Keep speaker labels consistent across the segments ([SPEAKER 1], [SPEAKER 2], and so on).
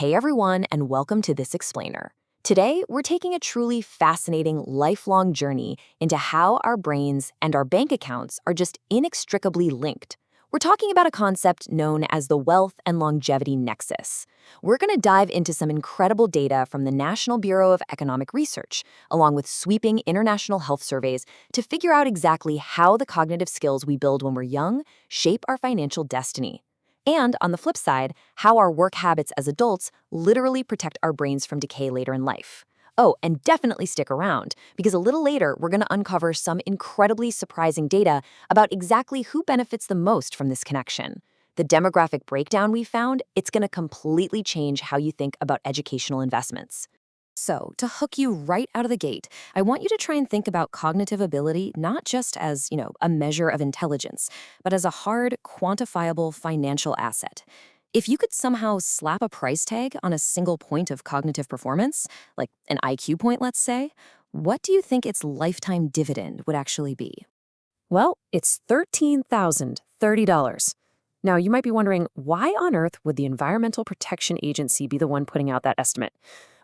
[SPEAKER 1] Hey everyone, and welcome to This Explainer. Today, we're taking a truly fascinating lifelong journey into how our brains and our bank accounts are just inextricably linked. We're talking about a concept known as the wealth and longevity nexus. We're going to dive into some incredible data from the National Bureau of Economic Research, along with sweeping international health surveys to figure out exactly how the cognitive skills we build when we're young shape our financial destiny. And on the flip side, how our work habits as adults literally protect our brains from decay later in life. Oh, and definitely stick around, because a little later, we're going to uncover some incredibly surprising data about exactly who benefits the most from this connection. The demographic breakdown we found, it's going to completely change how you think about educational investments. So, to hook you right out of the gate, I want you to try and think about cognitive ability not just as, a measure of intelligence, but as a hard, quantifiable financial asset. If you could somehow slap a price tag on a single point of cognitive performance, like an IQ point, let's say, what do you think its lifetime dividend would actually be? Well, it's $13,030. Now, you might be wondering, why on earth would the Environmental Protection Agency be the one putting out that estimate?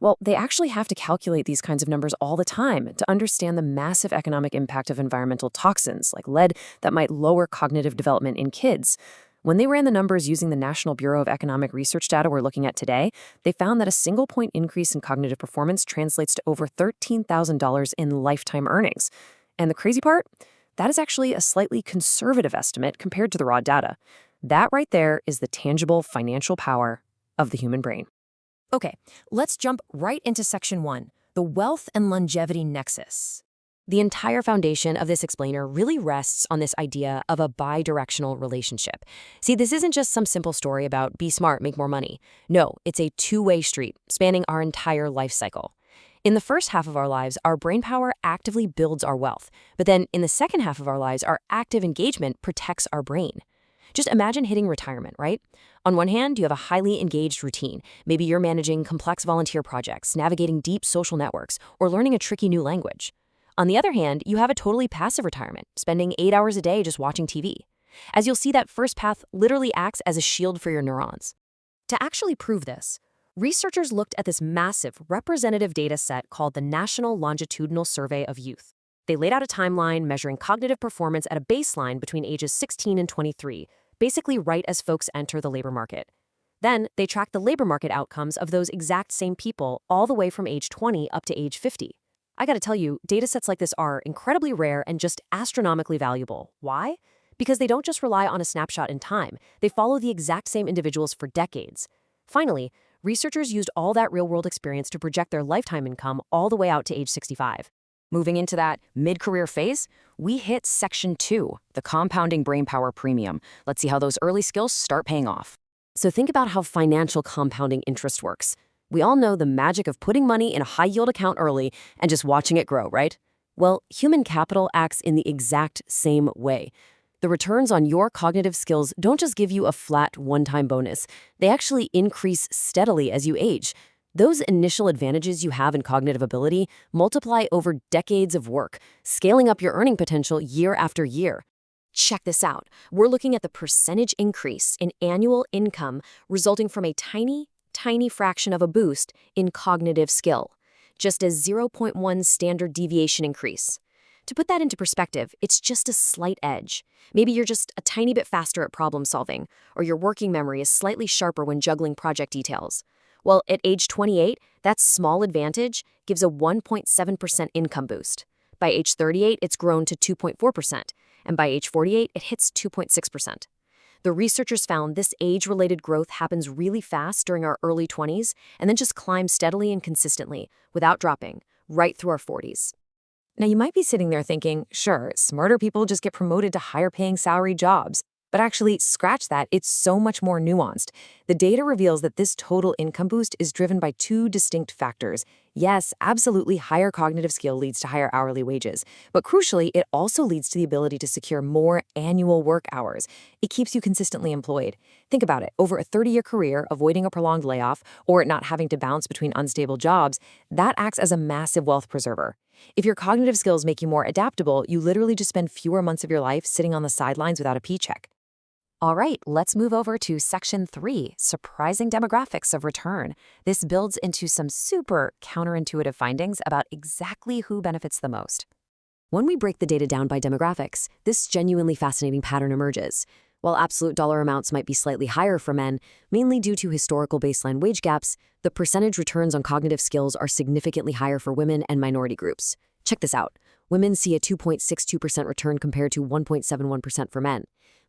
[SPEAKER 1] Well, they actually have to calculate these kinds of numbers all the time to understand the massive economic impact of environmental toxins, like lead, that might lower cognitive development in kids. When they ran the numbers using the National Bureau of Economic Research data we're looking at today, they found that a single point increase in cognitive performance translates to over $13,000 in lifetime earnings. And the crazy part? That is actually a slightly conservative estimate compared to the raw data. That right there is the tangible financial power of the human brain. Okay, let's jump right into Section 1, the wealth and longevity nexus. The entire foundation of this explainer really rests on this idea of a bi-directional relationship. See, this isn't just some simple story about be smart, make more money. No, it's a two-way street spanning our entire life cycle. In the first half of our lives, our brain power actively builds our wealth. But then in the second half of our lives, our active engagement protects our brain. Just imagine hitting retirement, right? On one hand, you have a highly engaged routine. Maybe you're managing complex volunteer projects, navigating deep social networks, or learning a tricky new language. On the other hand, you have a totally passive retirement, spending 8 hours a day just watching TV. As you'll see, that first path literally acts as a shield for your neurons. To actually prove this, researchers looked at this massive representative data set called the National Longitudinal Survey of Youth. They laid out a timeline measuring cognitive performance at a baseline between ages 16 and 23, basically right as folks enter the labor market. Then, they tracked the labor market outcomes of those exact same people all the way from age 20 up to age 50. I gotta tell you, datasets like this are incredibly rare and just astronomically valuable. Why? Because they don't just rely on a snapshot in time. They follow the exact same individuals for decades. Finally, researchers used all that real-world experience to project their lifetime income all the way out to age 65. Moving into that mid-career phase, we hit Section 2, the compounding brain power premium. Let's see how those early skills start paying off. So think about how financial compounding interest works. We all know the magic of putting money in a high-yield account early and just watching it grow, right? Well, human capital acts in the exact same way. The returns on your cognitive skills don't just give you a flat one-time bonus. They actually increase steadily as you age. Those initial advantages you have in cognitive ability multiply over decades of work, scaling up your earning potential year after year. Check this out. We're looking at the percentage increase in annual income resulting from a tiny fraction of a boost in cognitive skill, just a 0.1 standard deviation increase. To put that into perspective, it's just a slight edge. Maybe you're just a tiny bit faster at problem solving, or your working memory is slightly sharper when juggling project details. Well, at age 28, that small advantage gives a 1.7% income boost. By age 38, it's grown to 2.4%, and by age 48, it hits 2.6%. The researchers found this age-related growth happens really fast during our early 20s and then just climbs steadily and consistently, without dropping, right through our 40s. Now, you might be sitting there thinking, sure, smarter people just get promoted to higher-paying salary jobs. But actually, scratch that, it's so much more nuanced. The data reveals that this total income boost is driven by two distinct factors. Yes, absolutely, higher cognitive skill leads to higher hourly wages. But crucially, it also leads to the ability to secure more annual work hours. It keeps you consistently employed. Think about it. Over a 30-year career, avoiding a prolonged layoff, or not having to bounce between unstable jobs, that acts as a massive wealth preserver. If your cognitive skills make you more adaptable, you literally just spend fewer months of your life sitting on the sidelines without a paycheck. All right, let's move over to Section 3, Surprising Demographics of Return. This builds into some super counterintuitive findings about exactly who benefits the most. When we break the data down by demographics, this genuinely fascinating pattern emerges. While absolute dollar amounts might be slightly higher for men, mainly due to historical baseline wage gaps, the percentage returns on cognitive skills are significantly higher for women and minority groups. Check this out. Women see a 2.62% return compared to 1.71% for men.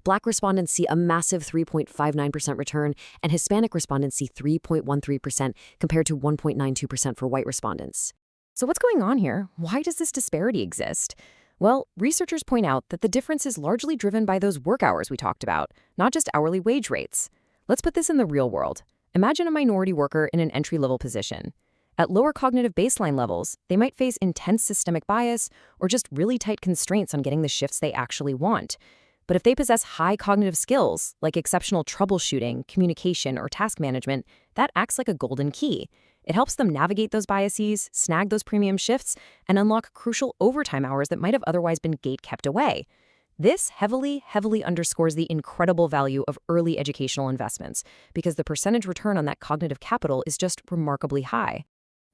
[SPEAKER 1] Black respondents see a massive 3.59% return, and Hispanic respondents see 3.13% compared to 1.92% for white respondents. So what's going on here? Why does this disparity exist? Well, researchers point out that the difference is largely driven by those work hours we talked about, not just hourly wage rates. Let's put this in the real world. Imagine a minority worker in an entry-level position. At lower cognitive baseline levels, they might face intense systemic bias or just really tight constraints on getting the shifts they actually want. But if they possess high cognitive skills, like exceptional troubleshooting, communication, or task management, that acts like a golden key. It helps them navigate those biases, snag those premium shifts, and unlock crucial overtime hours that might have otherwise been gate-kept away. This heavily underscores the incredible value of early educational investments, because the percentage return on that cognitive capital is just remarkably high.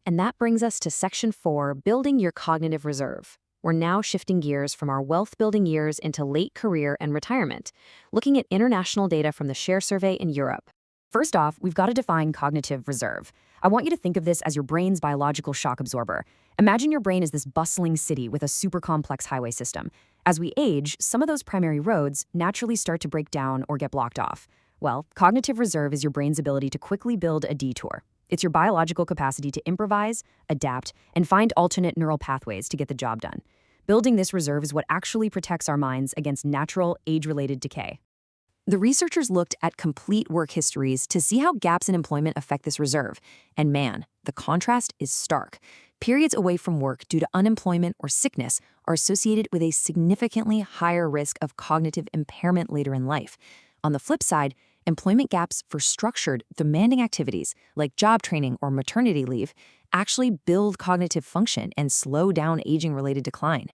[SPEAKER 1] And that brings us to Section 4, Building Your Cognitive Reserve. We're now shifting gears from our wealth-building years into late career and retirement, looking at international data from the SHARE survey in Europe. First off, we've got to define cognitive reserve. I want you to think of this as your brain's biological shock absorber. Imagine your brain is this bustling city with a super complex highway system. As we age, some of those primary roads naturally start to break down or get blocked off. Well, cognitive reserve is your brain's ability to quickly build a detour. It's your biological capacity to improvise, adapt, and find alternate neural pathways to get the job done. Building this reserve is what actually protects our minds against natural, age-related decay. The researchers looked at complete work histories to see how gaps in employment affect this reserve. And man, the contrast is stark. Periods away from work due to unemployment or sickness are associated with a significantly higher risk of cognitive impairment later in life. On the flip side, employment gaps for structured, demanding activities like job training or maternity leave actually build cognitive function and slow down aging-related decline.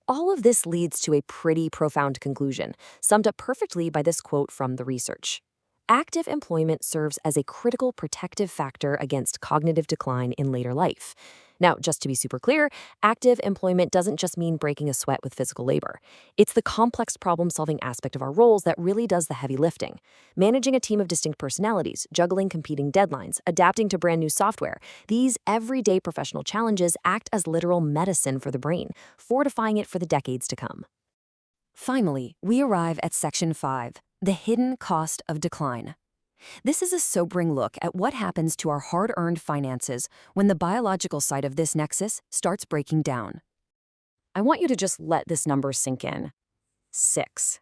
[SPEAKER 1] All of this leads to a pretty profound conclusion, summed up perfectly by this quote from the research. Active employment serves as a critical protective factor against cognitive decline in later life. Now, just to be super clear, active employment doesn't just mean breaking a sweat with physical labor. It's the complex problem-solving aspect of our roles that really does the heavy lifting. Managing a team of distinct personalities, juggling competing deadlines, adapting to brand new software, these everyday professional challenges act as literal medicine for the brain, fortifying it for the decades to come. Finally, we arrive at Section 5, the hidden cost of decline. This is a sobering look at what happens to our hard-earned finances when the biological side of this nexus starts breaking down. I want you to just let this number sink in. 6.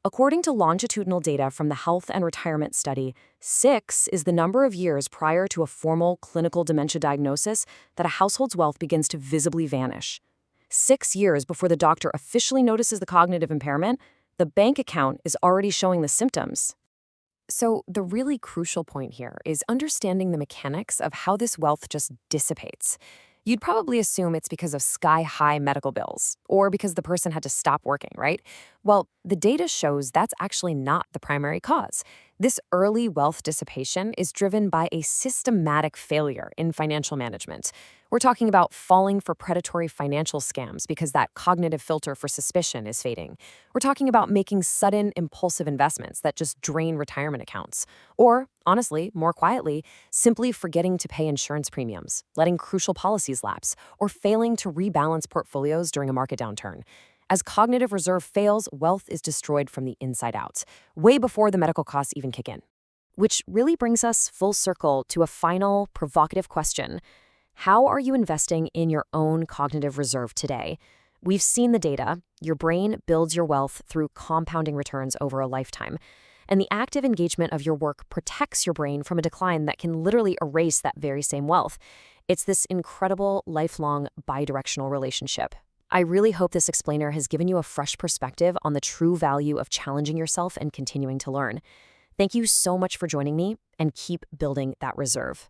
[SPEAKER 1] According to longitudinal data from the Health and Retirement Study, 6 is the number of years prior to a formal clinical dementia diagnosis that a household's wealth begins to visibly vanish. 6 years before the doctor officially notices the cognitive impairment, the bank account is already showing the symptoms. So the really crucial point here is understanding the mechanics of how this wealth just dissipates. You'd probably assume it's because of sky-high medical bills, or because the person had to stop working, right? Well, the data shows that's actually not the primary cause. This early wealth dissipation is driven by a systematic failure in financial management. We're talking about falling for predatory financial scams because that cognitive filter for suspicion is fading. We're talking about making sudden, impulsive investments that just drain retirement accounts. Or, honestly, more quietly, simply forgetting to pay insurance premiums, letting crucial policies lapse, or failing to rebalance portfolios during a market downturn. As cognitive reserve fails, wealth is destroyed from the inside out, way before the medical costs even kick in. Which really brings us full circle to a final, provocative question. How are you investing in your own cognitive reserve today? We've seen the data. Your brain builds your wealth through compounding returns over a lifetime. And the active engagement of your work protects your brain from a decline that can literally erase that very same wealth. It's this incredible, lifelong, bidirectional relationship. I really hope this explainer has given you a fresh perspective on the true value of challenging yourself and continuing to learn. Thank you so much for joining me, and keep building that reserve.